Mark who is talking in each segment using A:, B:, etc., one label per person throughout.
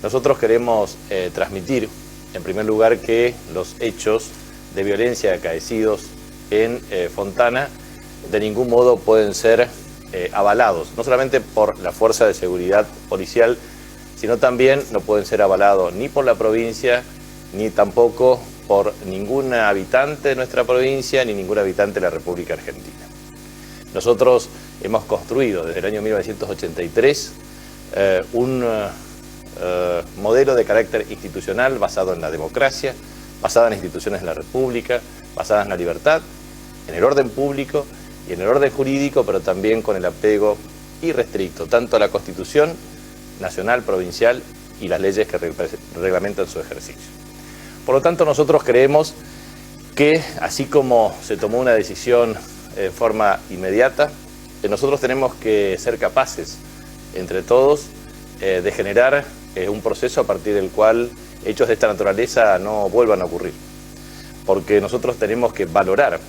A: Nosotros queremos transmitir, en primer lugar, que los hechos de violencia acaecidos en Fontana de ningún modo pueden ser avalados, no solamente por la fuerza de seguridad policial, sino también no pueden ser avalados ni por la provincia, ni tampoco por ningún habitante de nuestra provincia, ni ningún habitante de la República Argentina. Nosotros hemos construido desde el año 1983 un modelo de carácter institucional basado en la democracia, basado en las instituciones de la República, basadas en la libertad, en el orden público y en el orden jurídico, pero también con el apego irrestricto tanto a la Constitución nacional, provincial y las leyes que reglamentan su ejercicio. Por lo tanto, nosotros creemos que, así como se tomó una decisión en forma inmediata, nosotros tenemos que ser capaces, entre todos, de generar un proceso a partir del cual hechos de esta naturaleza no vuelvan a ocurrir. Porque nosotros tenemos que valorar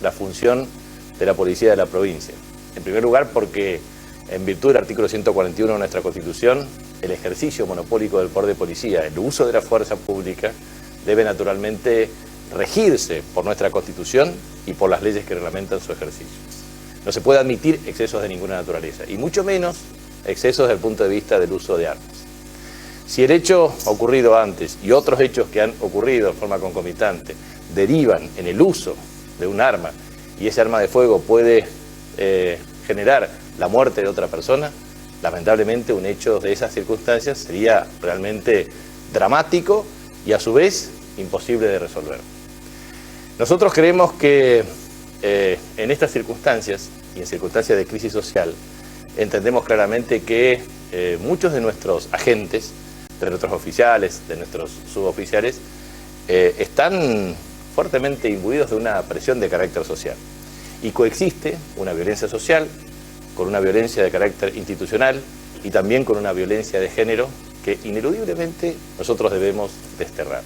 A: la función de la policía de la provincia. En primer lugar, porque en virtud del artículo 141 de nuestra Constitución, el ejercicio monopólico del poder de policía, el uso de la fuerza pública, debe naturalmente regirse por nuestra Constitución y por las leyes que reglamentan su ejercicio. No se puede admitir excesos de ninguna naturaleza, y mucho menos excesos desde el punto de vista del uso de armas. Si el hecho ocurrido antes y otros hechos que han ocurrido en forma concomitante derivan en el uso de un arma y ese arma de fuego puede generar la muerte de otra persona, lamentablemente un hecho de esas circunstancias sería realmente dramático y a su vez imposible de resolver. Nosotros creemos que en estas circunstancias y en circunstancias de crisis social entendemos claramente que muchos de nuestros agentes, de nuestros oficiales, de nuestros suboficiales, están fuertemente imbuidos de una presión de carácter social y coexiste una violencia social con una violencia de carácter institucional y también con una violencia de género que ineludiblemente nosotros debemos desterrar.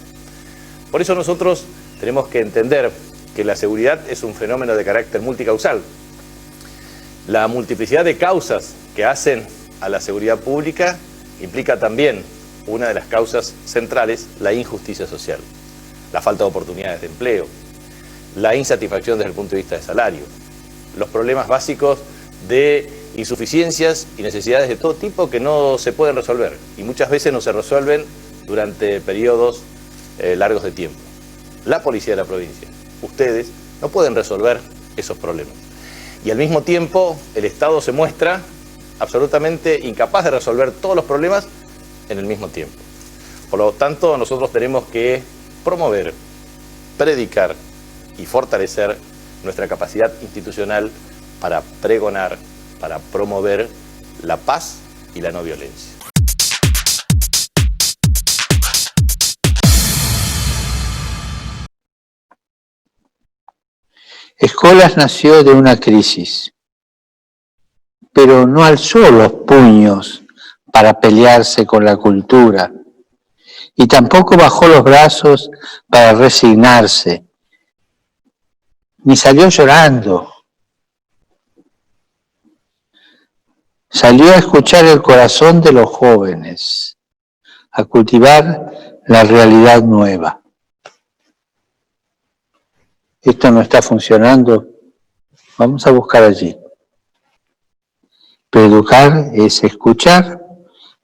A: Por eso nosotros tenemos que entender que la seguridad es un fenómeno de carácter multicausal. La multiplicidad de causas que hacen a la seguridad pública implica también una de las causas centrales, la injusticia social, la falta de oportunidades de empleo, la insatisfacción desde el punto de vista de salario, los problemas básicos de insuficiencias y necesidades de todo tipo que no se pueden resolver y muchas veces no se resuelven durante periodos largos de tiempo. La policía de la provincia, ustedes, no pueden resolver esos problemas. Y al mismo tiempo el Estado se muestra absolutamente incapaz de resolver todos los problemas en el mismo tiempo. Por lo tanto, nosotros tenemos que promover, predicar y fortalecer nuestra capacidad institucional para pregonar, para promover la paz y la no violencia.
B: Escolas nació de una crisis, pero no alzó los puños para pelearse con la cultura y tampoco bajó los brazos para resignarse, ni salió llorando. Salió a escuchar el corazón de los jóvenes, a cultivar la realidad nueva. Esto no está funcionando, vamos a buscar allí. Pero educar es escuchar,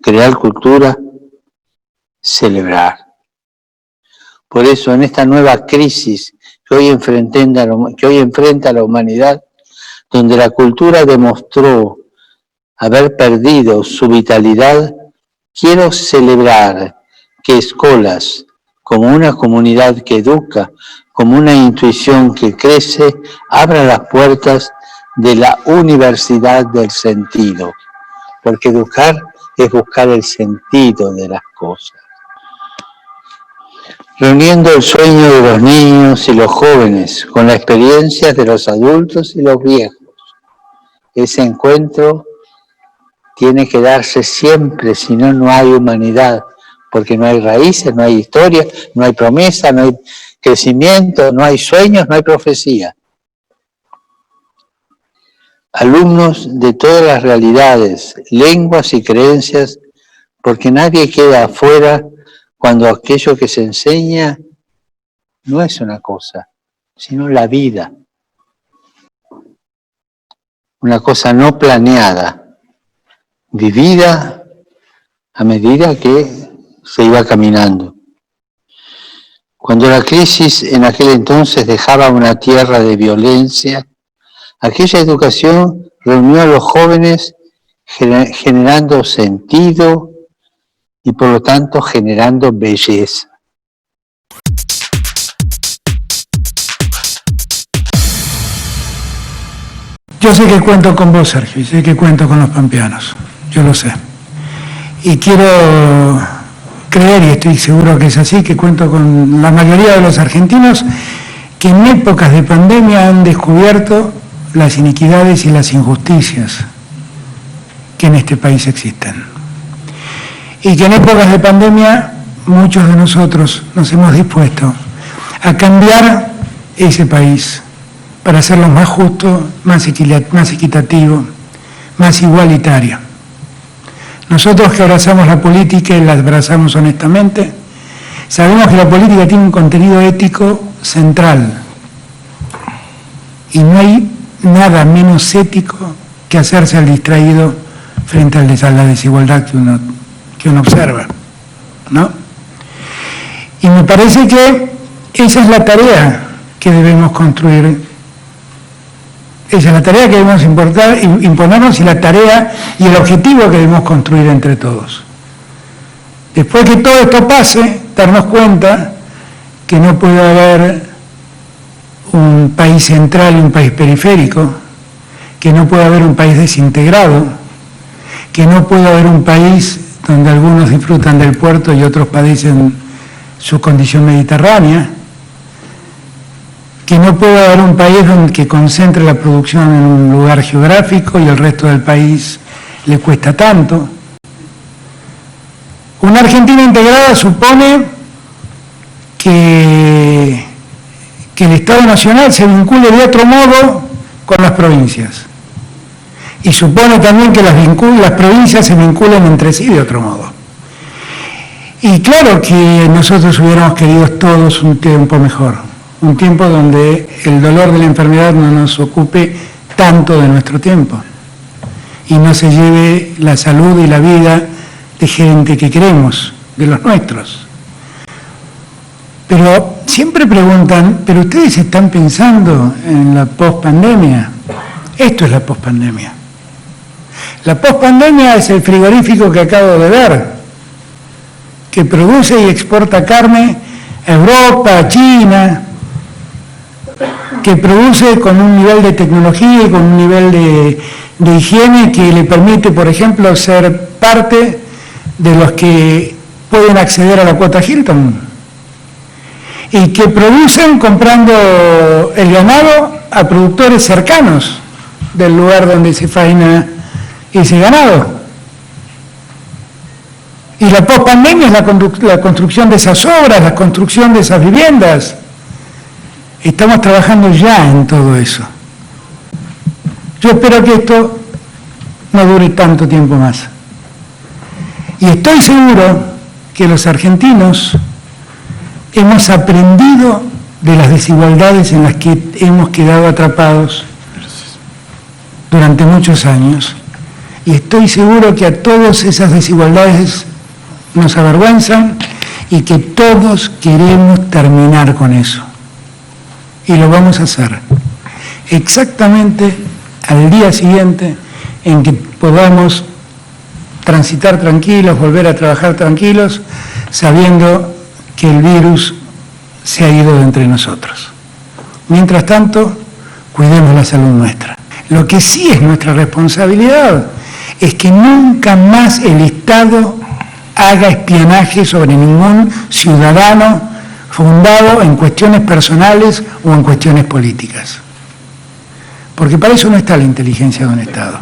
B: crear cultura, celebrar. Por eso en esta nueva crisis que hoy enfrenta la humanidad, donde la cultura demostró haber perdido su vitalidad, quiero celebrar que escuelas, como una comunidad que educa, como una intuición que crece, abra las puertas de la universidad del sentido, porque educar es buscar el sentido de las cosas. Reuniendo el sueño de los niños y los jóvenes con las experiencias de los adultos y los viejos. Ese encuentro tiene que darse siempre, si no, no hay humanidad, porque no hay raíces, no hay historia, no hay promesa, no hay crecimiento, no hay sueños, no hay profecía. Alumnos de todas las realidades, lenguas y creencias porque nadie queda afuera cuando aquello que se enseña no es una cosa, sino la vida. Una cosa no planeada, vivida a medida que se iba caminando. Cuando la crisis en aquel entonces dejaba una tierra de violencia, aquella educación reunió a los jóvenes generando sentido y por lo tanto generando belleza.
C: Yo sé que cuento con vos, Sergio, y sé que cuento con los pampeanos, yo lo sé. Y quiero creer, y estoy seguro que es así, que cuento con la mayoría de los argentinos que en épocas de pandemia han descubierto las iniquidades y las injusticias que en este país existen. Y que en épocas de pandemia muchos de nosotros nos hemos dispuesto a cambiar ese país para hacerlo más justo, más equitativo, más igualitario. Nosotros que abrazamos la política y la abrazamos honestamente, sabemos que la política tiene un contenido ético central y no hay nada menos ético que hacerse al distraído frente a la desigualdad que uno observa, ¿no? Y me parece que esa es la tarea que debemos construir. Esa es la tarea que debemos imponernos y la tarea y el objetivo que debemos construir entre todos. Después que todo esto pase, darnos cuenta que no puede haber un país central y un país periférico, que no puede haber un país desintegrado, que no puede haber un país donde algunos disfrutan del puerto y otros padecen su condición mediterránea, que no puede haber un país que concentre la producción en un lugar geográfico y el resto del país le cuesta tanto. Una Argentina integrada supone que el Estado Nacional se vincule de otro modo con las provincias. Y supone también que las provincias se vinculen entre sí de otro modo. Y claro que nosotros hubiéramos querido todos un tiempo mejor. Un tiempo donde el dolor de la enfermedad no nos ocupe tanto de nuestro tiempo y no se lleve la salud y la vida de gente que queremos, de los nuestros. Pero siempre preguntan, ¿pero ustedes están pensando en la pospandemia? Esto es la pospandemia. La pospandemia es el frigorífico que acabo de ver, que produce y exporta carne a Europa, a China, que produce con un nivel de tecnología y con un nivel de higiene que le permite, por ejemplo, ser parte de los que pueden acceder a la cuota Hilton, y que producen comprando el ganado a productores cercanos del lugar donde se faena ese ganado. Y la pospandemia es la construcción de esas obras, la construcción de esas viviendas. Estamos trabajando ya en todo eso. Yo espero que esto no dure tanto tiempo más. Y estoy seguro que los argentinos hemos aprendido de las desigualdades en las que hemos quedado atrapados durante muchos años. Y estoy seguro que a todas esas desigualdades nos avergüenzan y que todos queremos terminar con eso. Y lo vamos a hacer exactamente al día siguiente en que podamos transitar tranquilos, volver a trabajar tranquilos, sabiendo que el virus se ha ido de entre nosotros. Mientras tanto, cuidemos la salud nuestra. Lo que sí es nuestra responsabilidad es que nunca más el Estado haga espionaje sobre ningún ciudadano fundado en cuestiones personales o en cuestiones políticas. Porque para eso no está la inteligencia de un Estado.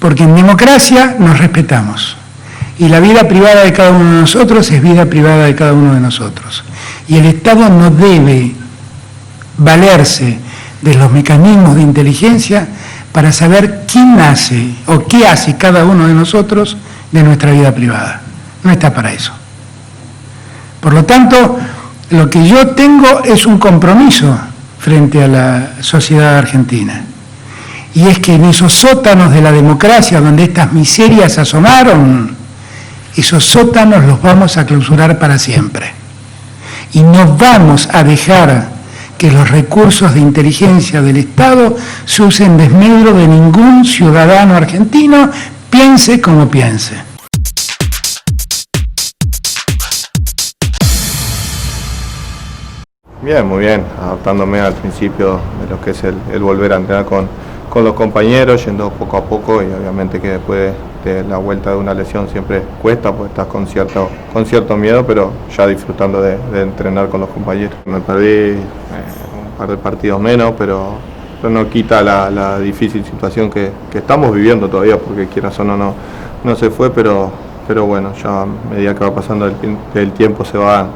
C: Porque en democracia nos respetamos. Y la vida privada de cada uno de nosotros es vida privada de cada uno de nosotros. Y el Estado no debe valerse de los mecanismos de inteligencia para saber quién hace o qué hace cada uno de nosotros de nuestra vida privada. No está para eso. Por lo tanto, lo que yo tengo es un compromiso frente a la sociedad argentina. Y es que en esos sótanos de la democracia donde estas miserias asomaron, esos sótanos los vamos a clausurar para siempre. Y no vamos a dejar que los recursos de inteligencia del Estado se usen en desmedro de ningún ciudadano argentino, piense como piense.
D: Bien, muy bien, adaptándome al principio de lo que es el volver a entrenar con los compañeros, yendo poco a poco, y obviamente que después de la vuelta de una lesión siempre cuesta, porque estás con cierto miedo, pero ya disfrutando de entrenar con los compañeros. Me perdí un par de partidos menos, pero no quita la difícil situación que estamos viviendo todavía, porque quieras o no se fue, pero bueno, ya a medida que va pasando el tiempo se va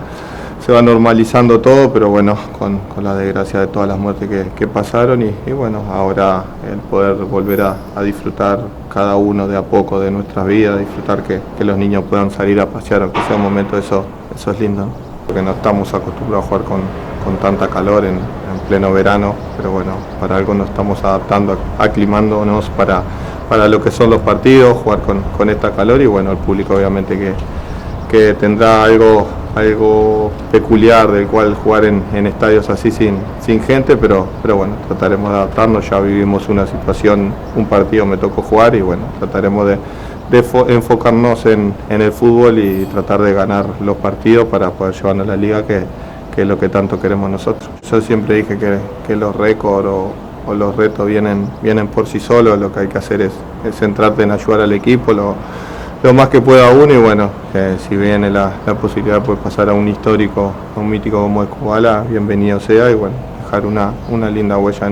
D: normalizando todo, pero bueno, con la desgracia de todas las muertes que pasaron y bueno, ahora el poder volver a disfrutar cada uno de a poco de nuestras vidas, disfrutar que los niños puedan salir a pasear, aunque sea un momento, eso es lindo, ¿no? Porque no estamos acostumbrados a jugar con tanta calor en pleno verano, pero bueno, para algo nos estamos adaptando, aclimándonos para lo que son los partidos, jugar con esta calor, y bueno, el público obviamente que tendrá algo peculiar del cual jugar en estadios así sin gente, pero bueno, trataremos de adaptarnos. Ya vivimos una situación, un partido me tocó jugar, y bueno, trataremos de enfocarnos en el fútbol y tratar de ganar los partidos para poder llevarnos a la liga, que es lo que tanto queremos nosotros. Yo siempre dije que los récords o los retos vienen por sí solos. Lo que hay que hacer es centrarte en ayudar al equipo lo más que pueda uno, y bueno, si viene la posibilidad de poder pasar a un histórico, a un mítico como es Kubala, bienvenido sea, y bueno, dejar una linda huella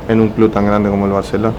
D: en un club tan grande como el Barcelona.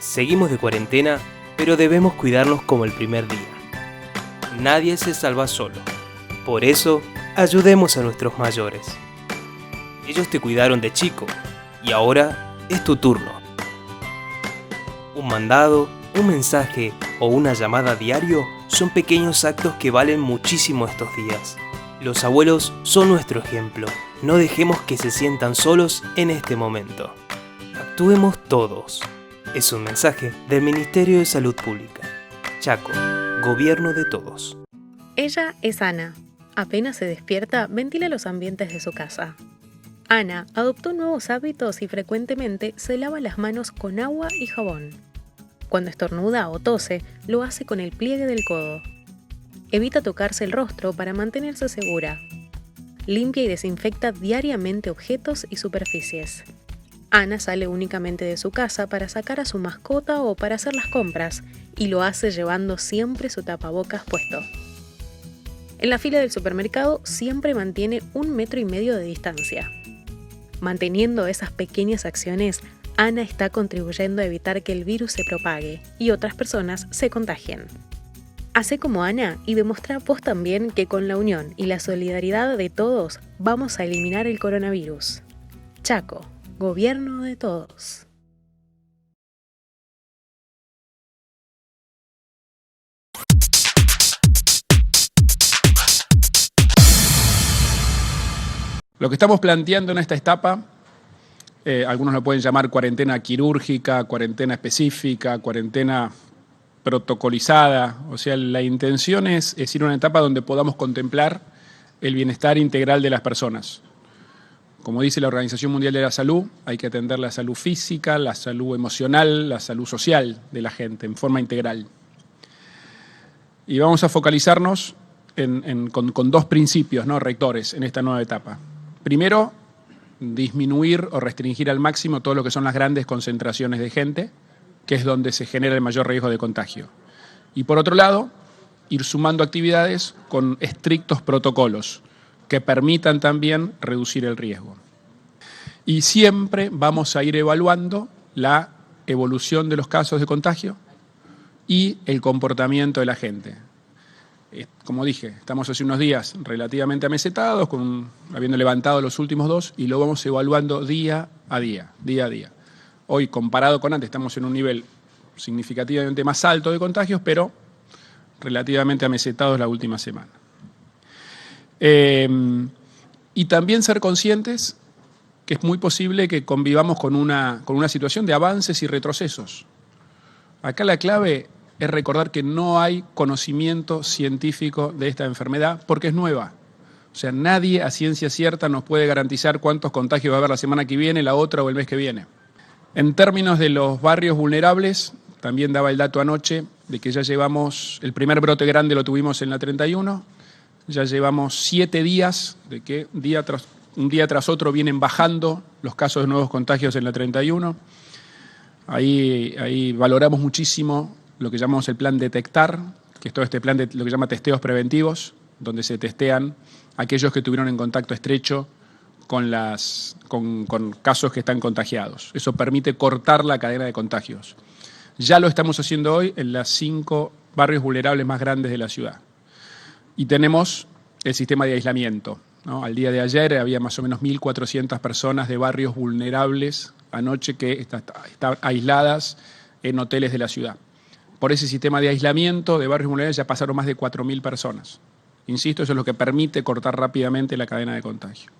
E: Seguimos de cuarentena, pero debemos cuidarnos como el primer día. Nadie se salva solo. Por eso, ayudemos a nuestros mayores. Ellos te cuidaron de chico y ahora es tu turno. Un mandado, un mensaje o una llamada a diario son pequeños actos que valen muchísimo estos días. Los abuelos son nuestro ejemplo. No dejemos que se sientan solos en este momento. Actuemos todos. Es un mensaje del Ministerio de Salud Pública. Chaco, Gobierno de Todos.
F: Ella es Ana. Apenas se despierta, ventila los ambientes de su casa. Ana adoptó nuevos hábitos y frecuentemente se lava las manos con agua y jabón. Cuando estornuda o tose, lo hace con el pliegue del codo. Evita tocarse el rostro para mantenerse segura. Limpia y desinfecta diariamente objetos y superficies. Ana sale únicamente de su casa para sacar a su mascota o para hacer las compras, y lo hace llevando siempre su tapabocas puesto. En la fila del supermercado siempre mantiene 1,5 metros de distancia. Manteniendo esas pequeñas acciones, Ana está contribuyendo a evitar que el virus se propague y otras personas se contagien. Hacé como Ana y demostrá vos también que con la unión y la solidaridad de todos vamos a eliminar el coronavirus. Chaco, Gobierno de Todos.
G: Lo que estamos planteando en esta etapa, algunos lo pueden llamar cuarentena quirúrgica, cuarentena específica, cuarentena protocolizada. O sea, la intención es ir a una etapa donde podamos contemplar el bienestar integral de las personas. Como dice la Organización Mundial de la Salud, hay que atender la salud física, la salud emocional, la salud social de la gente en forma integral. Y vamos a focalizarnos con 2 principios, ¿no?, rectores en esta nueva etapa. Primero, disminuir o restringir al máximo todo lo que son las grandes concentraciones de gente, que es donde se genera el mayor riesgo de contagio. Y por otro lado, ir sumando actividades con estrictos protocolos que permitan también reducir el riesgo. Y siempre vamos a ir evaluando la evolución de los casos de contagio y el comportamiento de la gente. Como dije, estamos hace unos días relativamente amesetados, habiendo levantado los últimos 2, y lo vamos evaluando día a día. Hoy, comparado con antes, estamos en un nivel significativamente más alto de contagios, pero relativamente amesetados la última semana. Y también ser conscientes que es muy posible que convivamos con una situación de avances y retrocesos. Acá la clave es recordar que no hay conocimiento científico de esta enfermedad porque es nueva. O sea, nadie a ciencia cierta nos puede garantizar cuántos contagios va a haber la semana que viene, la otra o el mes que viene. En términos de los barrios vulnerables, también daba el dato anoche de que ya llevamos, el primer brote grande lo tuvimos en la 31, ya llevamos 7 días de que un día tras otro vienen bajando los casos de nuevos contagios en la 31. Ahí valoramos muchísimo lo que llamamos el plan Detectar, que es todo este plan de lo que llama testeos preventivos, donde se testean aquellos que tuvieron en contacto estrecho con casos que están contagiados. Eso permite cortar la cadena de contagios. Ya lo estamos haciendo hoy en los 5 barrios vulnerables más grandes de la ciudad. Y tenemos el sistema de aislamiento, ¿no? Al día de ayer había más o menos 1.400 personas de barrios vulnerables anoche que están aisladas en hoteles de la ciudad. Por ese sistema de aislamiento de barrios vulnerables ya pasaron más de 4.000 personas. Insisto, eso es lo que permite cortar rápidamente la cadena de contagio.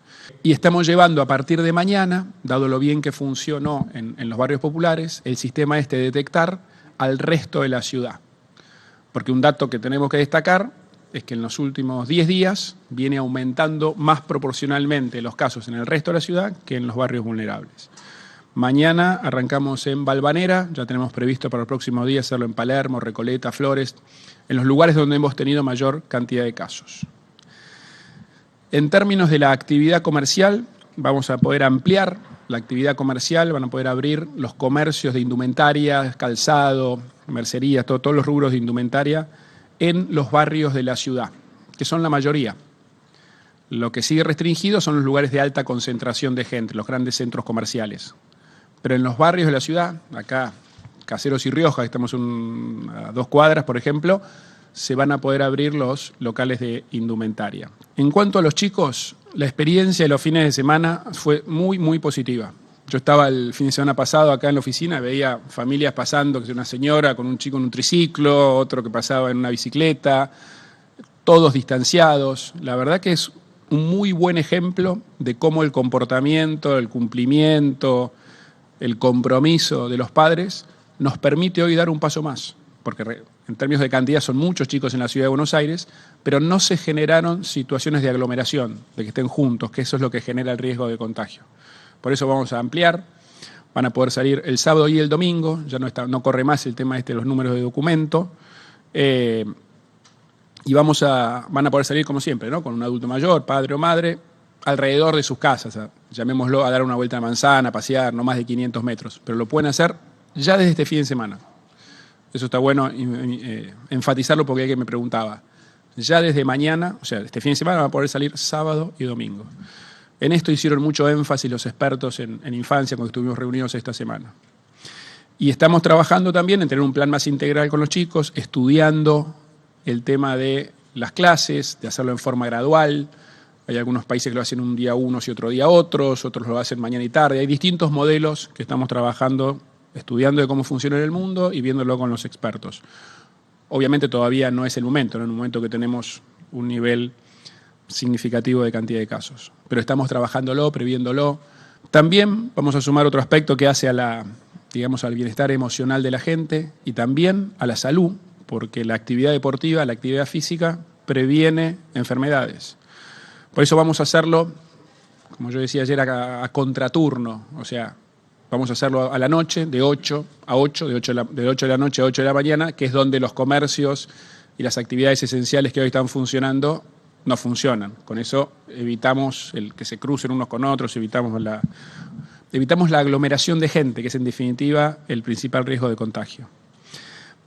G: Y estamos llevando a partir de mañana, dado lo bien que funcionó en los barrios populares, el sistema de Detectar al resto de la ciudad. Porque un dato que tenemos que destacar es que en los últimos 10 días viene aumentando más proporcionalmente los casos en el resto de la ciudad que en los barrios vulnerables. Mañana arrancamos en Valvanera, ya tenemos previsto para el próximo día hacerlo en Palermo, Recoleta, Flores, en los lugares donde hemos tenido mayor cantidad de casos. En términos de la actividad comercial, vamos a poder ampliar la actividad comercial, van a poder abrir los comercios de indumentaria, calzado, mercerías, todos los rubros de indumentaria en los barrios de la ciudad, que son la mayoría. Lo que sigue restringido son los lugares de alta concentración de gente, los grandes centros comerciales. Pero en los barrios de la ciudad, acá Caseros y Rioja, estamos a 2 cuadras, por ejemplo, se van a poder abrir los locales de indumentaria. En cuanto a los chicos, la experiencia de los fines de semana fue muy, muy positiva. Yo estaba el fin de semana pasado acá en la oficina, veía familias pasando, que es una señora con un chico en un triciclo, otro que pasaba en una bicicleta, todos distanciados. La verdad que es un muy buen ejemplo de cómo el comportamiento, el cumplimiento, el compromiso de los padres nos permite hoy dar un paso más, porque en términos de cantidad son muchos chicos en la ciudad de Buenos Aires, pero no se generaron situaciones de aglomeración, de que estén juntos, que eso es lo que genera el riesgo de contagio. Por eso vamos a ampliar, van a poder salir el sábado y el domingo, ya no corre más el tema de los números de documento, y van a poder salir como siempre, ¿no? Con un adulto mayor, padre o madre, alrededor de sus casas, llamémoslo a dar una vuelta a manzana, a pasear, no más de 500 metros, pero lo pueden hacer ya desde este fin de semana. Eso está bueno enfatizarlo porque alguien me preguntaba. Ya desde mañana, o sea, este fin de semana van a poder salir sábado y domingo. En esto hicieron mucho énfasis los expertos en infancia cuando estuvimos reunidos esta semana. Y estamos trabajando también en tener un plan más integral con los chicos, estudiando el tema de las clases, de hacerlo en forma gradual. Hay algunos países que lo hacen un día unos y otro día otros lo hacen mañana y tarde. Hay distintos modelos que estamos trabajando, estudiando de cómo funciona en el mundo y viéndolo con los expertos. Obviamente todavía no es el momento, no es el momento que tenemos un nivel significativo de cantidad de casos. Pero estamos trabajándolo, previéndolo. También vamos a sumar otro aspecto que hace al bienestar emocional de la gente y también a la salud, porque la actividad deportiva, la actividad física, previene enfermedades. Por eso vamos a hacerlo, como yo decía ayer, a contraturno, o sea, vamos a hacerlo a la noche, de 8 a 8, de 8 de la noche a 8 de la mañana, que es donde los comercios y las actividades esenciales que hoy están funcionando no funcionan. Con eso evitamos el que se crucen unos con otros, evitamos la aglomeración de gente, que es en definitiva el principal riesgo de contagio.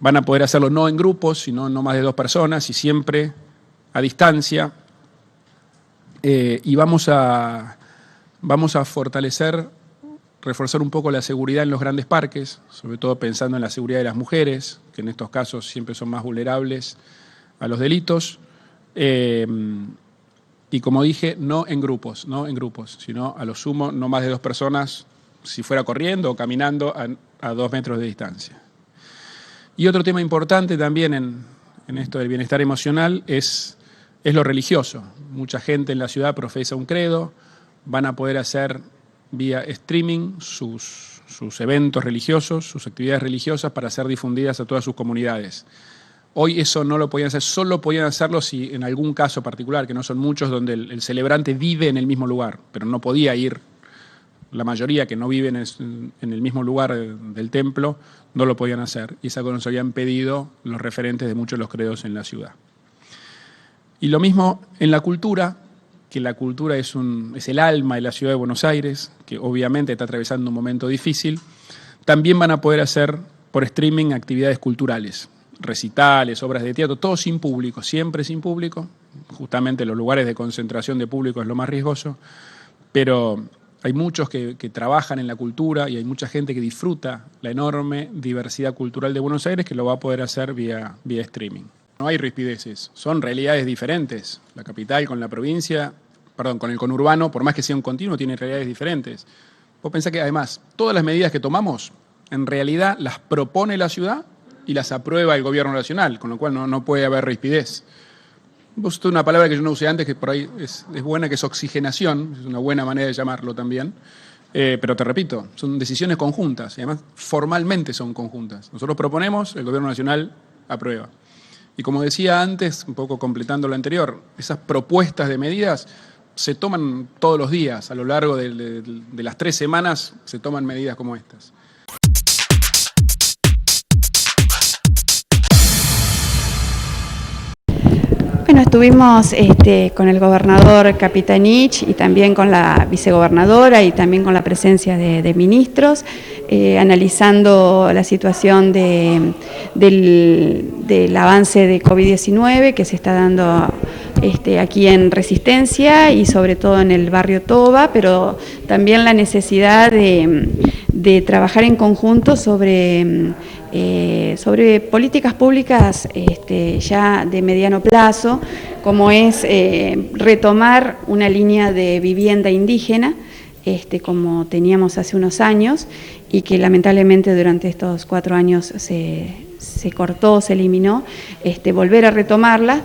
G: Van a poder hacerlo no en grupos, sino no más de 2 personas y siempre a distancia. Y vamos a reforzar un poco la seguridad en los grandes parques, sobre todo pensando en la seguridad de las mujeres, que en estos casos siempre son más vulnerables a los delitos. Y como dije, no en grupos, sino a lo sumo no más de 2 personas, si fuera corriendo o caminando a 2 metros de distancia. Y otro tema importante también en esto del bienestar emocional es lo religioso. Mucha gente en la ciudad profesa un credo, van a poder hacer vía streaming sus eventos religiosos, sus actividades religiosas para ser difundidas a todas sus comunidades. Hoy eso no lo podían hacer, solo podían hacerlo si en algún caso particular, que no son muchos, donde el celebrante vive en el mismo lugar, pero no podía ir. La mayoría que no viven en el mismo lugar del templo no lo podían hacer, y es algo que nos habían pedido los referentes de muchos de los credos en la ciudad. Y lo mismo en la cultura, que la cultura es el alma de la ciudad de Buenos Aires, que obviamente está atravesando un momento difícil. También van a poder hacer por streaming actividades culturales, recitales, obras de teatro, todo sin público, siempre sin público. Justamente los lugares de concentración de público es lo más riesgoso, pero hay muchos que trabajan en la cultura y hay mucha gente que disfruta la enorme diversidad cultural de Buenos Aires que lo va a poder hacer vía streaming. No hay rispideces, son realidades diferentes. La capital con la provincia, con el conurbano, por más que sea un continuo, tiene realidades diferentes. Vos pensás que además todas las medidas que tomamos, en realidad las propone la ciudad y las aprueba el gobierno nacional, con lo cual no puede haber rispidez. Vos usted una palabra que yo no usé antes, que por ahí es buena, que es oxigenación, es una buena manera de llamarlo también, pero te repito, son decisiones conjuntas, y además formalmente son conjuntas. Nosotros proponemos, el gobierno nacional aprueba. Y como decía antes, un poco completando lo anterior, esas propuestas de medidas se toman todos los días, a lo largo de las 3 semanas se toman medidas como estas.
H: Bueno, estuvimos con el gobernador Capitanich y también con la vicegobernadora y también con la presencia de ministros, analizando la situación del avance de COVID-19 que se está dando aquí en Resistencia y sobre todo en el barrio Toba, pero también la necesidad de de trabajar en conjunto sobre políticas públicas ya de mediano plazo, como es retomar una línea de vivienda indígena, como teníamos hace unos años, y que lamentablemente durante estos 4 años se cortó, se eliminó, volver a retomarla.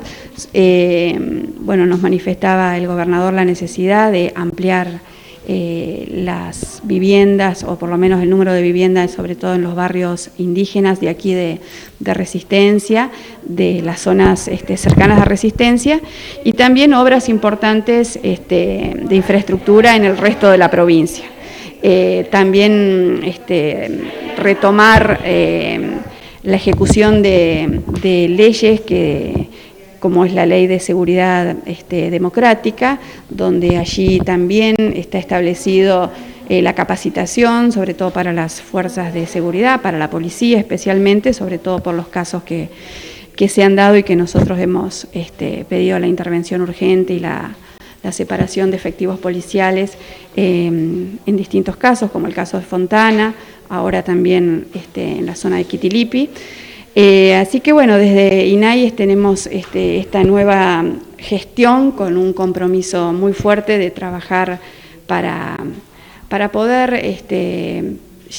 H: Bueno, nos manifestaba el gobernador la necesidad de ampliar las viviendas, o por lo menos el número de viviendas, sobre todo en los barrios indígenas de aquí de Resistencia, de las zonas cercanas a Resistencia, y también obras importantes de infraestructura en el resto de la provincia. También retomar la ejecución de leyes como es la Ley de Seguridad Democrática, donde allí también está establecido la capacitación, sobre todo para las fuerzas de seguridad, para la policía especialmente, sobre todo por los casos que se han dado y que nosotros hemos pedido la intervención urgente y la separación de efectivos policiales en distintos casos, como el caso de Fontana, ahora también en la zona de Quitilipi. Así que bueno, desde INAI tenemos esta nueva gestión con un compromiso muy fuerte de trabajar para poder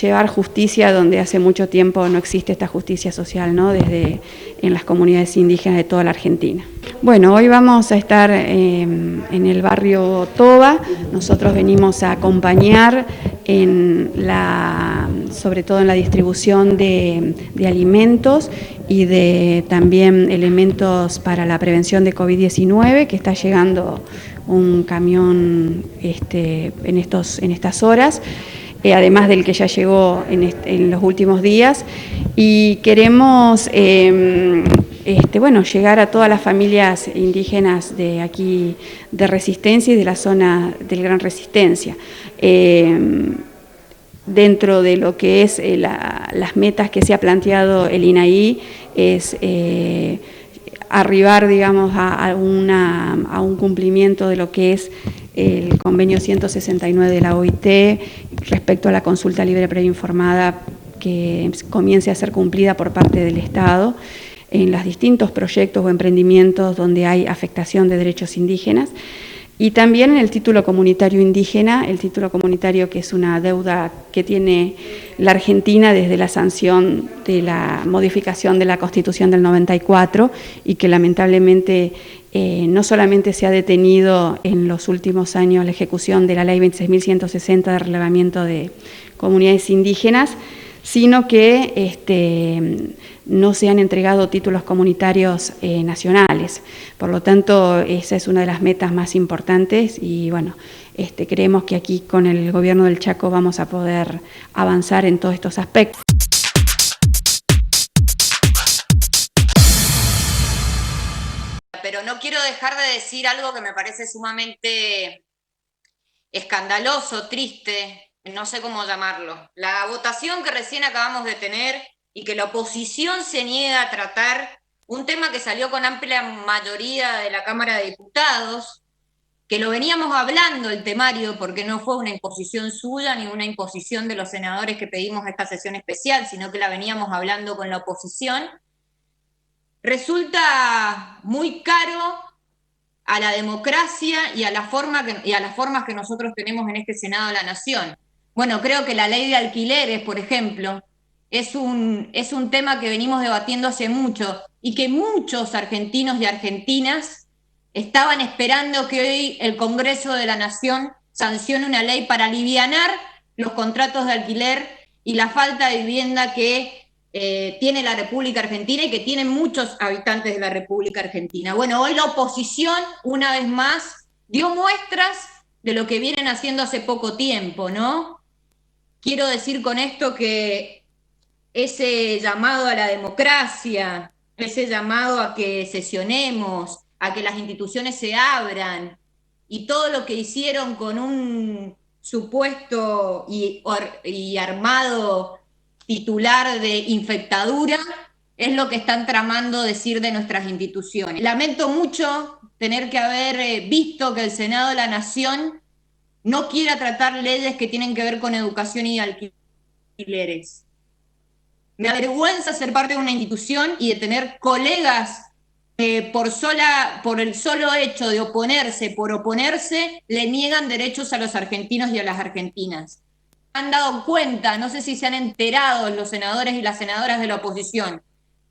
H: llevar justicia donde hace mucho tiempo no existe esta justicia social, ¿no? Desde en las comunidades indígenas de toda la Argentina. Bueno, hoy vamos a estar en el barrio Toba. Nosotros venimos a acompañar sobre todo en la distribución de alimentos y de también elementos para la prevención de COVID-19, que está llegando un camión en estas horas. Además del que ya llegó en los últimos días, y queremos llegar a todas las familias indígenas de aquí de Resistencia y de la zona del Gran Resistencia. Dentro de lo que es las metas que se ha planteado el INAI es arribar, digamos, a un cumplimiento de lo que es el convenio 169 de la OIT respecto a la consulta libre previa informada, que comience a ser cumplida por parte del Estado en los distintos proyectos o emprendimientos donde hay afectación de derechos indígenas, y también en el título comunitario indígena, el título comunitario que es una deuda que tiene la Argentina desde la sanción de la modificación de la Constitución del 94, y que lamentablemente no solamente se ha detenido en los últimos años la ejecución de la Ley 26.160 de relevamiento de comunidades indígenas, sino que no se han entregado títulos comunitarios nacionales. Por lo tanto, esa es una de las metas más importantes, y bueno, creemos que aquí con el gobierno del Chaco vamos a poder avanzar en todos estos aspectos.
I: Pero no quiero dejar de decir algo que me parece sumamente escandaloso, triste, no sé cómo llamarlo. La votación que recién acabamos de tener y que la oposición se niega a tratar, un tema que salió con amplia mayoría de la Cámara de Diputados, que lo veníamos hablando el temario, porque no fue una imposición suya ni una imposición de los senadores que pedimos esta sesión especial, sino que la veníamos hablando con la oposición, resulta muy caro a la democracia y a las formas que nosotros tenemos en este Senado de la Nación. Bueno, creo que la ley de alquileres, por ejemplo, es un tema que venimos debatiendo hace mucho y que muchos argentinos y argentinas estaban esperando que hoy el Congreso de la Nación sancione una ley para alivianar los contratos de alquiler y la falta de vivienda que tiene la República Argentina y que tienen muchos habitantes de la República Argentina. Bueno, hoy la oposición, una vez más, dio muestras de lo que vienen haciendo hace poco tiempo, ¿no? Quiero decir con esto que ese llamado a la democracia, ese llamado a que sesionemos, a que las instituciones se abran, y todo lo que hicieron con un supuesto y armado titular de infectadura, es lo que están tramando decir de nuestras instituciones. Lamento mucho tener que haber visto que el Senado de la Nación no quiera tratar leyes que tienen que ver con educación y alquiler. alquileres. Me avergüenza ser parte de una institución y de tener colegas que por el solo hecho de oponerse, por oponerse, le niegan derechos a los argentinos y a las argentinas. Han dado cuenta, no sé si se han enterado los senadores y las senadoras de la oposición,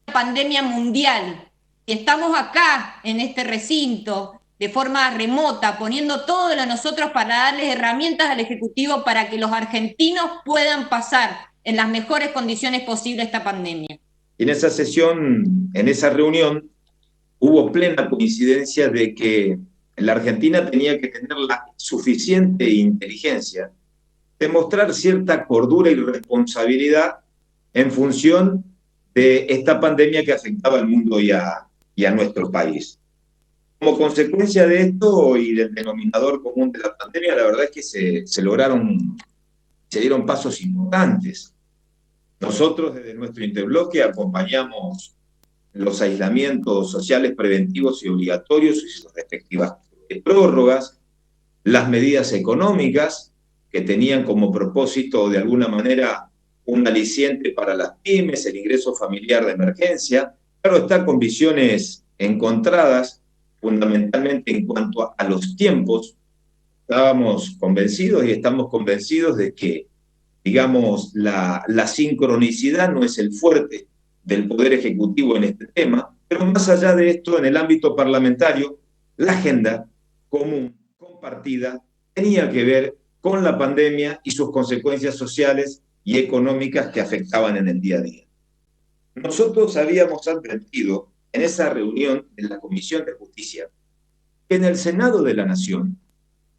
I: una pandemia mundial, y estamos acá en este recinto de forma remota, poniendo todo de nosotros para darles herramientas al Ejecutivo para que los argentinos puedan pasar en las mejores condiciones posibles esta pandemia.
J: En esa sesión, en esa reunión, hubo plena coincidencia de que la Argentina tenía que tener la suficiente inteligencia de mostrar cierta cordura y responsabilidad en función de esta pandemia que afectaba al mundo y a nuestro país. Como consecuencia de esto y del denominador común de la pandemia, la verdad es que se dieron pasos importantes. Nosotros desde nuestro interbloque acompañamos los aislamientos sociales preventivos y obligatorios y sus respectivas prórrogas, las medidas económicas que tenían como propósito de alguna manera un aliciente para las pymes, el ingreso familiar de emergencia, claro está, con visiones encontradas, fundamentalmente en cuanto a los tiempos. Estábamos convencidos y estamos convencidos de que, digamos, la sincronicidad no es el fuerte del Poder Ejecutivo en este tema, pero más allá de esto, en el ámbito parlamentario, la agenda común, compartida, tenía que ver con la pandemia y sus consecuencias sociales y económicas que afectaban en el día a día. Nosotros habíamos advertido en esa reunión de la Comisión de Justicia que en el Senado de la Nación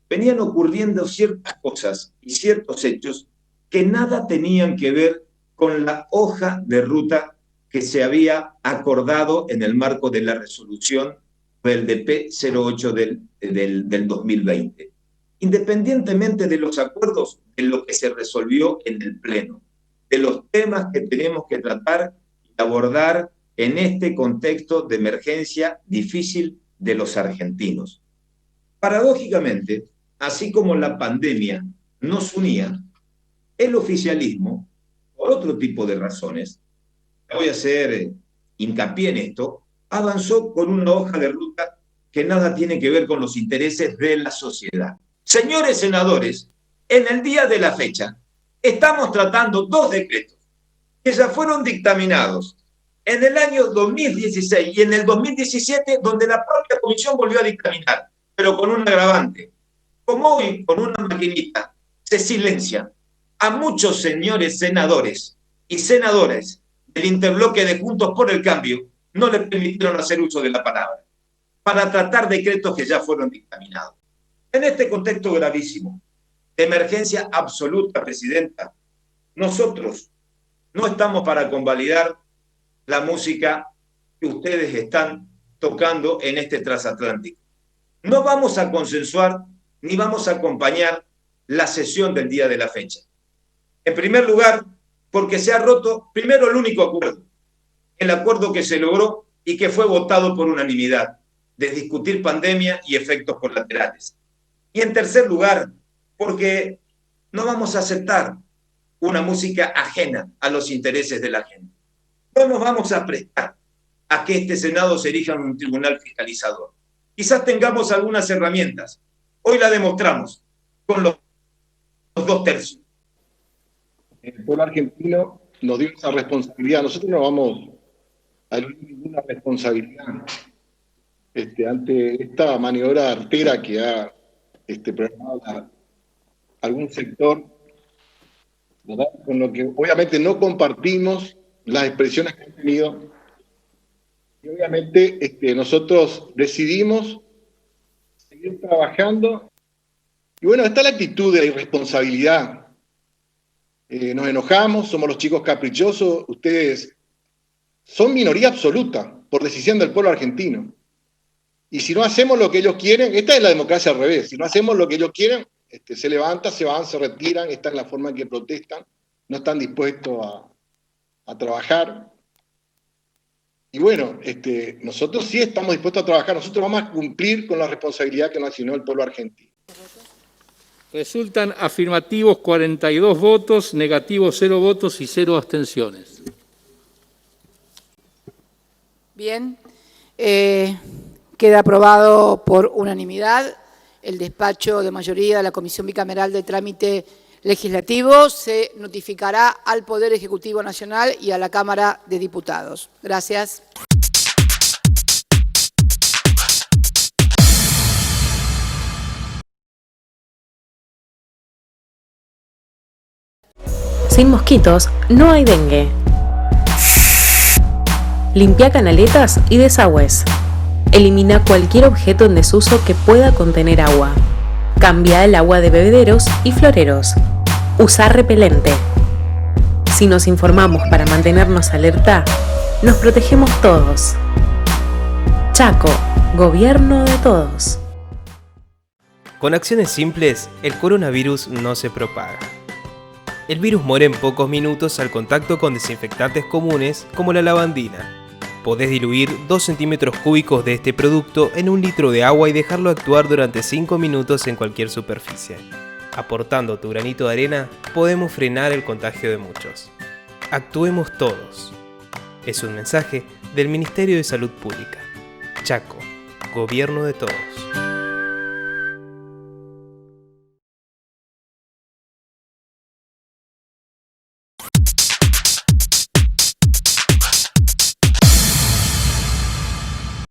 J: venían ocurriendo ciertas cosas y ciertos hechos que nada tenían que ver con la hoja de ruta que se había acordado en el marco de la resolución del DP 08 del 2020. Independientemente de los acuerdos, de lo que se resolvió en el Pleno, de los temas que tenemos que tratar y abordar en este contexto de emergencia difícil de los argentinos. Paradójicamente, así como la pandemia nos unía, el oficialismo, por otro tipo de razones, voy a hacer hincapié en esto, avanzó con una hoja de ruta que nada tiene que ver con los intereses de la sociedad. Señores senadores, en el día de la fecha estamos tratando dos decretos que ya fueron dictaminados en el año 2016 y en el 2017, donde la propia comisión volvió a dictaminar, pero con un agravante. Como hoy, con una maquinita, se silencia a muchos señores senadores y senadoras del interbloque de Juntos por el Cambio, no le permitieron hacer uso de la palabra para tratar decretos que ya fueron dictaminados. En este contexto gravísimo, de emergencia absoluta, Presidenta, nosotros no estamos para convalidar la música que ustedes están tocando en este transatlántico. No vamos a consensuar ni vamos a acompañar la sesión del día de la fecha. En primer lugar, porque se ha roto primero el único acuerdo, el acuerdo que se logró y que fue votado por unanimidad, de discutir pandemia y efectos colaterales. Y en tercer lugar, porque no vamos a aceptar una música ajena a los intereses de la gente. No nos vamos a prestar a que este Senado se erija en un tribunal fiscalizador. Quizás tengamos algunas herramientas. Hoy la demostramos con los 2/3.
K: El pueblo argentino nos dio esa responsabilidad. Nosotros no vamos a eludir ninguna responsabilidad ante esta maniobra artera que ha programado algún sector, ¿verdad? Con lo que obviamente no compartimos las expresiones que han tenido. Y obviamente nosotros decidimos seguir trabajando. Y bueno, está la actitud de la irresponsabilidad. Nos enojamos, somos los chicos caprichosos, ustedes son minoría absoluta por decisión del pueblo argentino. Y si no hacemos lo que ellos quieren, esta es la democracia al revés, si no hacemos lo que ellos quieren, se levantan, se van, se retiran, esta es la forma en que protestan, no están dispuestos a trabajar. Y bueno, nosotros sí estamos dispuestos a trabajar, nosotros vamos a cumplir con la responsabilidad que nos asignó el pueblo argentino.
L: Resultan afirmativos 42 votos, negativos 0 votos y 0 abstenciones.
M: Bien, queda aprobado por unanimidad el despacho de mayoría de la Comisión Bicameral de Trámite Legislativo. Se notificará al Poder Ejecutivo Nacional y a la Cámara de Diputados. Gracias.
F: Sin mosquitos no hay dengue. Limpia canaletas y desagües. Elimina cualquier objeto en desuso que pueda contener agua. Cambia el agua de bebederos y floreros. Usa repelente. Si nos informamos para mantenernos alerta, nos protegemos todos. Chaco, gobierno de todos.
E: Con acciones simples, el coronavirus no se propaga. El virus muere en pocos minutos al contacto con desinfectantes comunes como la lavandina. Podés diluir 2 centímetros cúbicos de este producto en 1 litro de agua y dejarlo actuar durante 5 minutos en cualquier superficie. Aportando tu granito de arena, podemos frenar el contagio de muchos. Actuemos todos. Es un mensaje del Ministerio de Salud Pública. Chaco, gobierno de todos.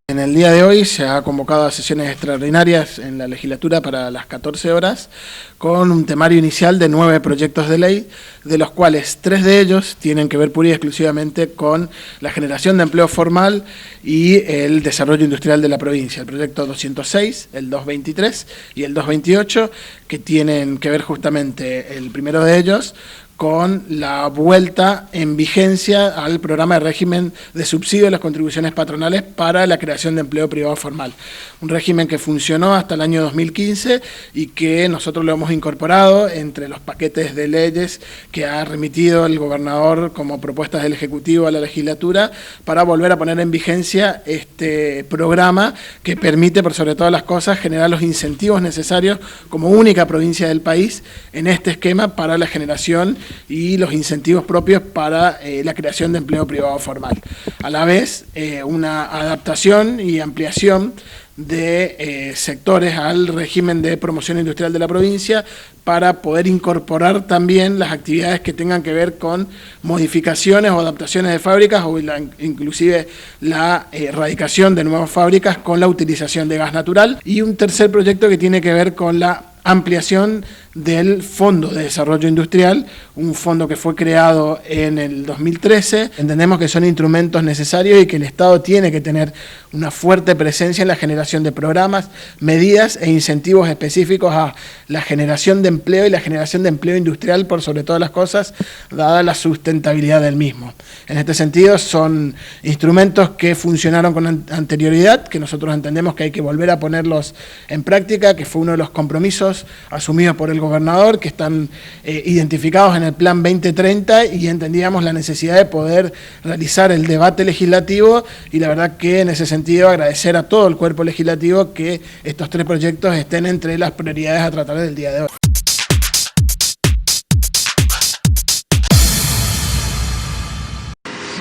N: En el día de hoy se ha convocado a sesiones extraordinarias en la legislatura para las 14 horas con un temario inicial de 9 proyectos de ley, de los cuales 3 de ellos tienen que ver pura y exclusivamente con la generación de empleo formal y el desarrollo industrial de la provincia. El proyecto 206, el 223 y el 228, que tienen que ver justamente, el primero de ellos, con la vuelta en vigencia al programa de régimen de subsidio de las contribuciones patronales para la creación de empleo privado formal. Un régimen que funcionó hasta el año 2015 y que nosotros lo hemos incorporado entre los paquetes de leyes que ha remitido el gobernador como propuestas del Ejecutivo a la legislatura para volver a poner en vigencia este programa que permite, por sobre todas las cosas, generar los incentivos necesarios como única provincia del país en este esquema para la generación y los incentivos propios para la creación de empleo privado formal. A la vez, una adaptación y ampliación de sectores al régimen de promoción industrial de la provincia para poder incorporar también las actividades que tengan que ver con modificaciones o adaptaciones de fábricas o inclusive la erradicación de nuevas fábricas con la utilización de gas natural. Y un tercer proyecto que tiene que ver con la ampliación del Fondo de Desarrollo Industrial, un fondo que fue creado en el 2013. Entendemos que son instrumentos necesarios y que el Estado tiene que tener una fuerte presencia en la generación de programas, medidas e incentivos específicos a la generación de empleo y la generación de empleo industrial por sobre todas las cosas, dada la sustentabilidad del mismo. En este sentido, son instrumentos que funcionaron con anterioridad, que nosotros entendemos que hay que volver a ponerlos en práctica, que fue uno de los compromisos asumidos por el gobernador, que están identificados en el Plan 2030 y entendíamos la necesidad de poder realizar el debate legislativo y la verdad que en ese sentido agradecer a todo el cuerpo legislativo que estos 3 proyectos estén entre las prioridades a tratar del día de hoy.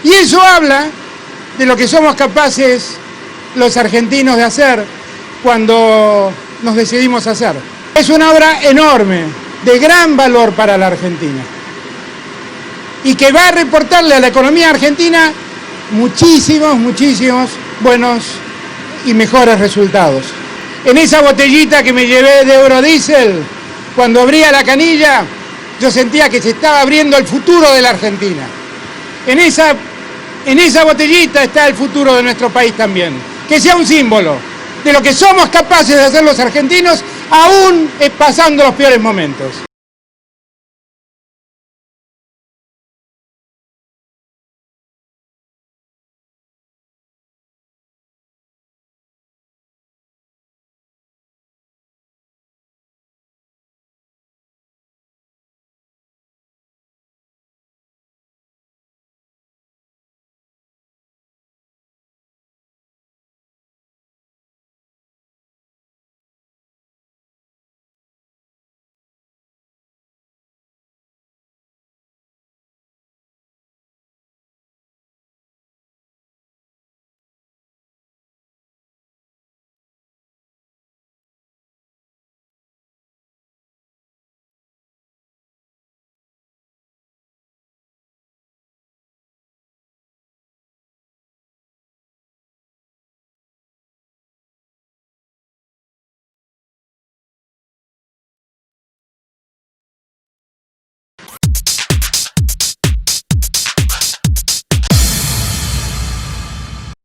C: Y eso habla de lo que somos capaces los argentinos de hacer cuando nos decidimos hacer. Es una obra enorme, de gran valor para la Argentina y que va a reportarle a la economía argentina muchísimos buenos y mejores resultados. En esa botellita que me llevé de Eurodiesel, cuando abría la canilla, yo sentía que se estaba abriendo el futuro de la Argentina. En esa botellita está el futuro de nuestro país también. Que sea un símbolo de lo que somos capaces de hacer los argentinos, aún pasando los peores momentos.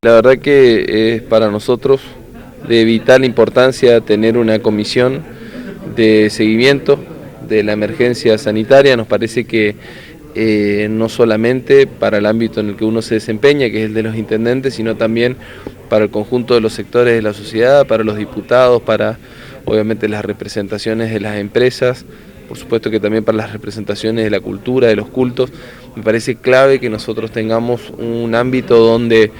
O: La verdad que es para nosotros de vital importancia tener una comisión de seguimiento de la emergencia sanitaria. Nos parece que no solamente para el ámbito en el que uno se desempeña, que es el de los intendentes, sino también para el conjunto de los sectores de la sociedad, para los diputados, para obviamente las representaciones de las empresas, por supuesto que también para las representaciones de la cultura, de los cultos. Me parece clave que nosotros tengamos un ámbito donde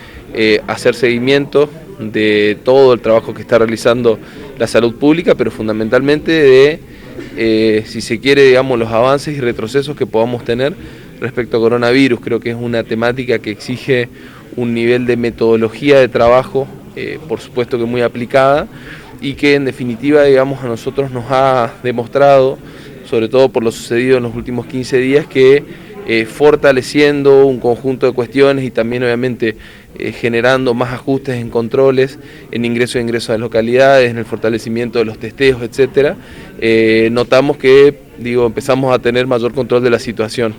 O: hacer seguimiento de todo el trabajo que está realizando la salud pública, pero fundamentalmente de, si se quiere, digamos, los avances y retrocesos que podamos tener respecto a coronavirus. Creo que es una temática que exige un nivel de metodología de trabajo, por supuesto que muy aplicada, y que en definitiva, digamos, a nosotros nos ha demostrado, sobre todo por lo sucedido en los últimos 15 días, que fortaleciendo un conjunto de cuestiones y también obviamente generando más ajustes en controles, en ingreso e ingreso a las localidades, en el fortalecimiento de los testeos, etcétera, notamos que, empezamos a tener mayor control de la situación.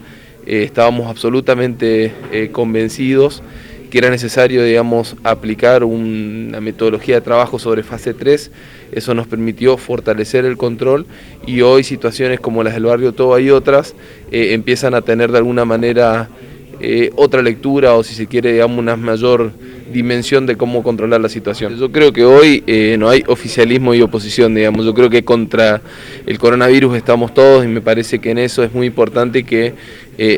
O: Estábamos absolutamente convencidos que era necesario, digamos, aplicar una metodología de trabajo sobre fase 3, eso nos permitió fortalecer el control y hoy situaciones como las del barrio Toba y otras empiezan a tener de alguna manera otra lectura o si se quiere, digamos, una mayor dimensión de cómo controlar la situación. Yo creo que hoy no hay oficialismo y oposición, digamos, yo creo que contra el coronavirus estamos todos y me parece que en eso es muy importante que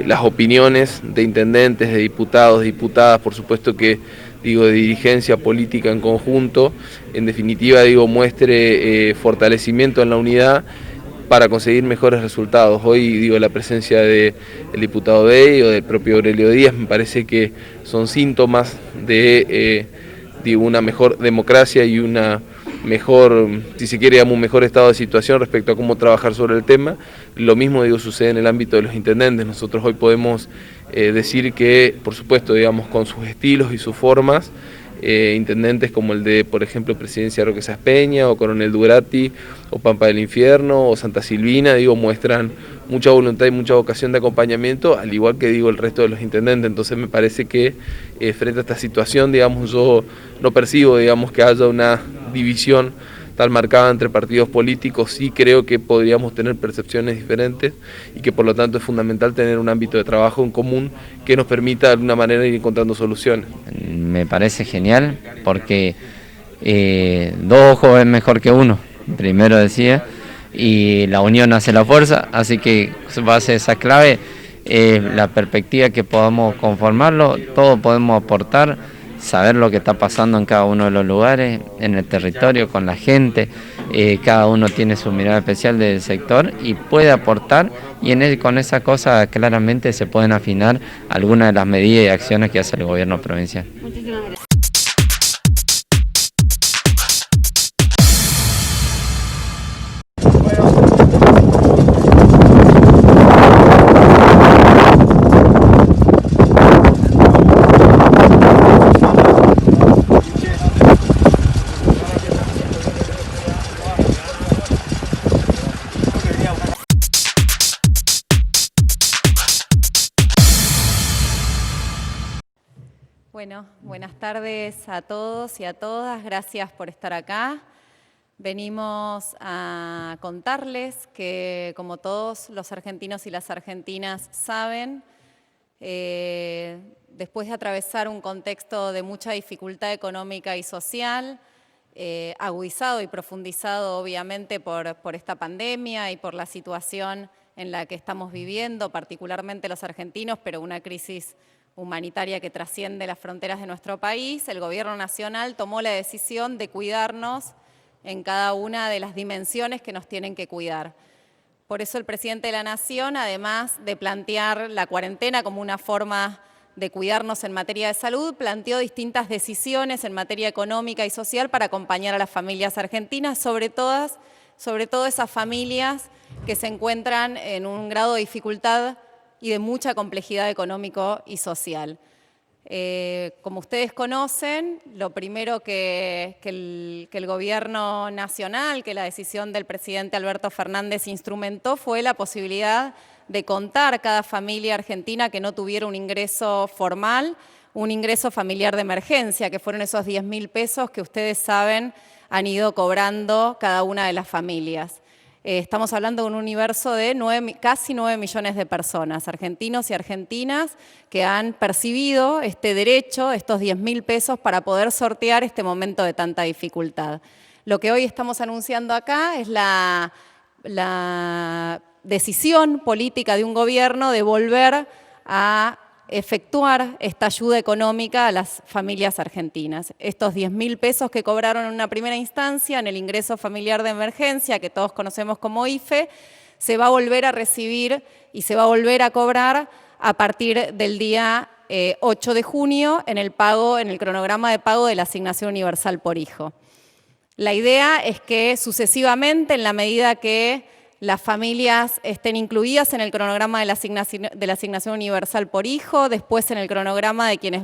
O: las opiniones de intendentes, de diputados, de diputadas, por supuesto que de dirigencia política en conjunto, en definitiva muestre fortalecimiento en la unidad para conseguir mejores resultados. Hoy la presencia del diputado Bey o del propio Aurelio Díaz me parece que son síntomas de una mejor democracia y una mejor, si se quiere, un mejor estado de situación respecto a cómo trabajar sobre el tema. Lo mismo sucede en el ámbito de los intendentes. Nosotros hoy podemos decir que, por supuesto, con sus estilos y sus formas, intendentes como el de, por ejemplo, Presidencia Roque Saspeña o Coronel Dugrati o Pampa del Infierno o Santa Silvina, muestran mucha voluntad y mucha vocación de acompañamiento, al igual que el resto de los intendentes. Entonces me parece que frente a esta situación, yo no percibo, que haya una división tan marcada entre partidos políticos. Sí creo que podríamos tener percepciones diferentes y que por lo tanto es fundamental tener un ámbito de trabajo en común que nos permita de alguna manera ir encontrando soluciones.
P: Me parece genial porque dos ojos es mejor que uno, primero decía, y la unión hace la fuerza, así que base de esa clave, la perspectiva que podamos conformarlo, todos podemos aportar, saber lo que está pasando en cada uno de los lugares, en el territorio, con la gente, cada uno tiene su mirada especial del sector y puede aportar, y con esa cosa claramente se pueden afinar algunas de las medidas y acciones que hace el gobierno provincial.
Q: Muchísimas gracias.
R: Bueno, buenas tardes a todos y a todas. Gracias por estar acá. Venimos a contarles que, como todos los argentinos y las argentinas saben, después de atravesar un contexto de mucha dificultad económica y social, agudizado y profundizado obviamente por esta pandemia y por la situación en la que estamos viviendo, particularmente los argentinos, pero una crisis humanitaria que trasciende las fronteras de nuestro país, el Gobierno Nacional tomó la decisión de cuidarnos en cada una de las dimensiones que nos tienen que cuidar. Por eso el Presidente de la Nación, además de plantear la cuarentena como una forma de cuidarnos en materia de salud, planteó distintas decisiones en materia económica y social para acompañar a las familias argentinas, sobre todo esas familias que se encuentran en un grado de dificultad y de mucha complejidad económico y social. Como ustedes conocen, lo primero que el Gobierno Nacional, que la decisión del presidente Alberto Fernández instrumentó, fue la posibilidad de contar cada familia argentina que no tuviera un ingreso formal, un ingreso familiar de emergencia, que fueron esos 10.000 pesos que ustedes saben han ido cobrando cada una de las familias. Estamos hablando de un universo de casi 9 millones de personas, argentinos y argentinas, que han percibido este derecho, estos 10.000 pesos, para poder sortear este momento de tanta dificultad. Lo que hoy estamos anunciando acá es la decisión política de un gobierno de volver a efectuar esta ayuda económica a las familias argentinas. Estos 10.000 pesos que cobraron en una primera instancia en el ingreso familiar de emergencia, que todos conocemos como IFE, se va a volver a recibir y se va a volver a cobrar a partir del día 8 de junio en el cronograma de pago de la asignación universal por hijo. La idea es que sucesivamente, en la medida que las familias estén incluidas en el cronograma de la asignación universal por hijo, después en el cronograma de quienes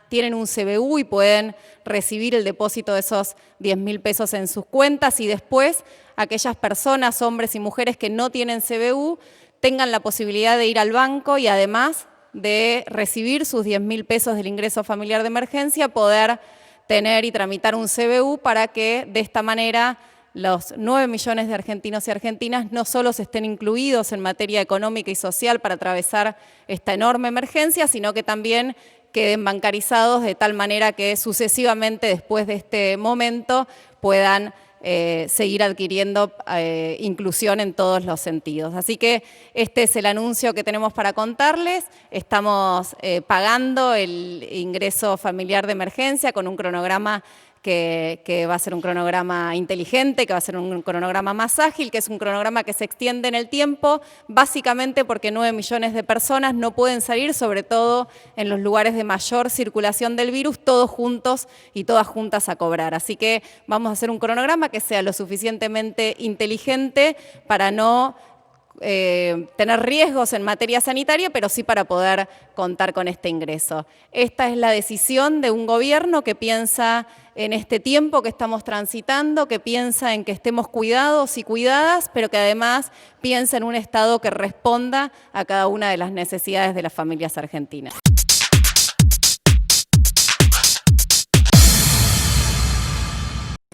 R: tienen un CBU y pueden recibir el depósito de esos 10.000 pesos en sus cuentas, y después aquellas personas, hombres y mujeres que no tienen CBU, tengan la posibilidad de ir al banco y además de recibir sus 10.000 pesos del ingreso familiar de emergencia, poder tener y tramitar un CBU para que de esta manera los 9 millones de argentinos y argentinas no solo se estén incluidos en materia económica y social para atravesar esta enorme emergencia, sino que también queden bancarizados de tal manera que sucesivamente después de este momento puedan seguir adquiriendo inclusión en todos los sentidos. Así que este es el anuncio que tenemos para contarles. Estamos pagando el ingreso familiar de emergencia con un cronograma que va a ser un cronograma inteligente, que va a ser un cronograma más ágil, que es un cronograma que se extiende en el tiempo, básicamente porque 9 millones de personas no pueden salir, sobre todo en los lugares de mayor circulación del virus, todos juntos y todas juntas a cobrar. Así que vamos a hacer un cronograma que sea lo suficientemente inteligente para no tener riesgos en materia sanitaria, pero sí para poder contar con este ingreso. Esta es la decisión de un gobierno que piensa en este tiempo que estamos transitando, que piensa en que estemos cuidados y cuidadas, pero que además piensa en un Estado que responda a cada una de las necesidades de las familias argentinas.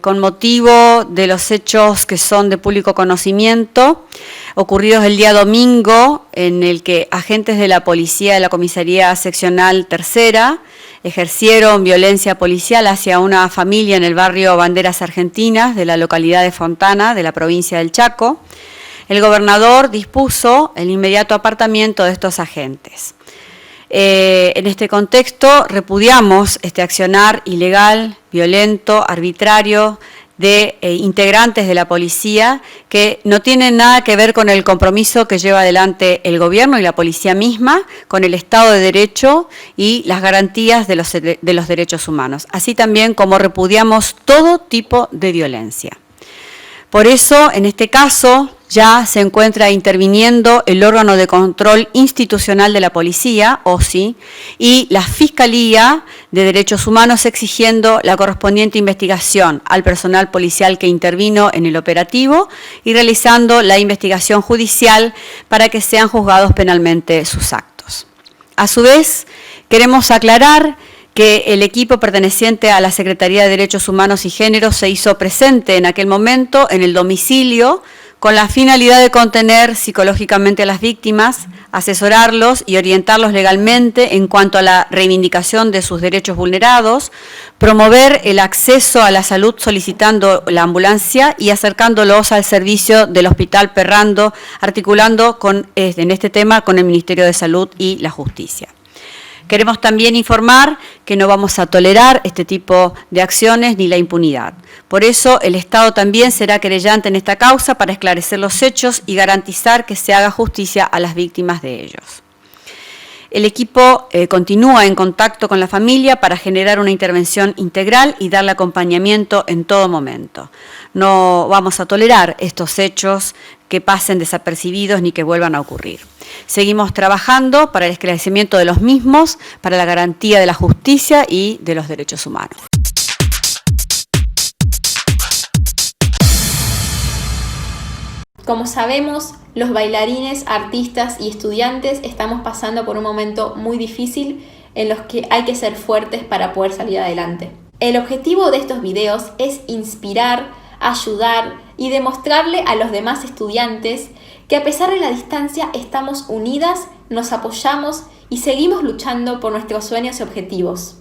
Q: Con motivo de los hechos que son de público conocimiento, ocurridos el día domingo, en el que agentes de la policía de la Comisaría Seccional Tercera ejercieron violencia policial hacia una familia en el barrio Banderas Argentinas de la localidad de Fontana, de la provincia del Chaco, el gobernador dispuso el inmediato apartamiento de estos agentes. En este contexto repudiamos este accionar ilegal, violento, arbitrario de integrantes de la policía que no tienen nada que ver con el compromiso que lleva adelante el gobierno y la policía misma con el Estado de Derecho y las garantías de los derechos humanos, así también como repudiamos todo tipo de violencia. Por eso, en este caso, ya se encuentra interviniendo el órgano de control institucional de la policía, OSI, y la Fiscalía de Derechos Humanos exigiendo la correspondiente investigación al personal policial que intervino en el operativo y realizando la investigación judicial para que sean juzgados penalmente sus actos. A su vez, queremos aclarar que el equipo perteneciente a la Secretaría de Derechos Humanos y Género se hizo presente en aquel momento en el domicilio con la finalidad de contener psicológicamente a las víctimas, asesorarlos y orientarlos legalmente en cuanto a la reivindicación de sus derechos vulnerados, promover el acceso a la salud solicitando la ambulancia y acercándolos al servicio del Hospital Perrando, articulando en este tema con el Ministerio de Salud y la Justicia. Queremos también informar que no vamos a tolerar este tipo de acciones ni la impunidad. Por eso, el Estado también será querellante en esta causa para esclarecer los hechos y garantizar que se haga justicia a las víctimas de ellos. El equipo continúa en contacto con la familia para generar una intervención integral y darle acompañamiento en todo momento. No vamos a tolerar estos hechos que pasen desapercibidos ni que vuelvan a ocurrir. Seguimos trabajando para el esclarecimiento de los mismos, para la garantía de la justicia y de los derechos humanos.
S: Como sabemos, los bailarines, artistas y estudiantes estamos pasando por un momento muy difícil en los que hay que ser fuertes para poder salir adelante. El objetivo de estos videos es inspirar, ayudar y demostrarle a los demás estudiantes que a pesar de la distancia estamos unidas, nos apoyamos y seguimos luchando por nuestros sueños y objetivos.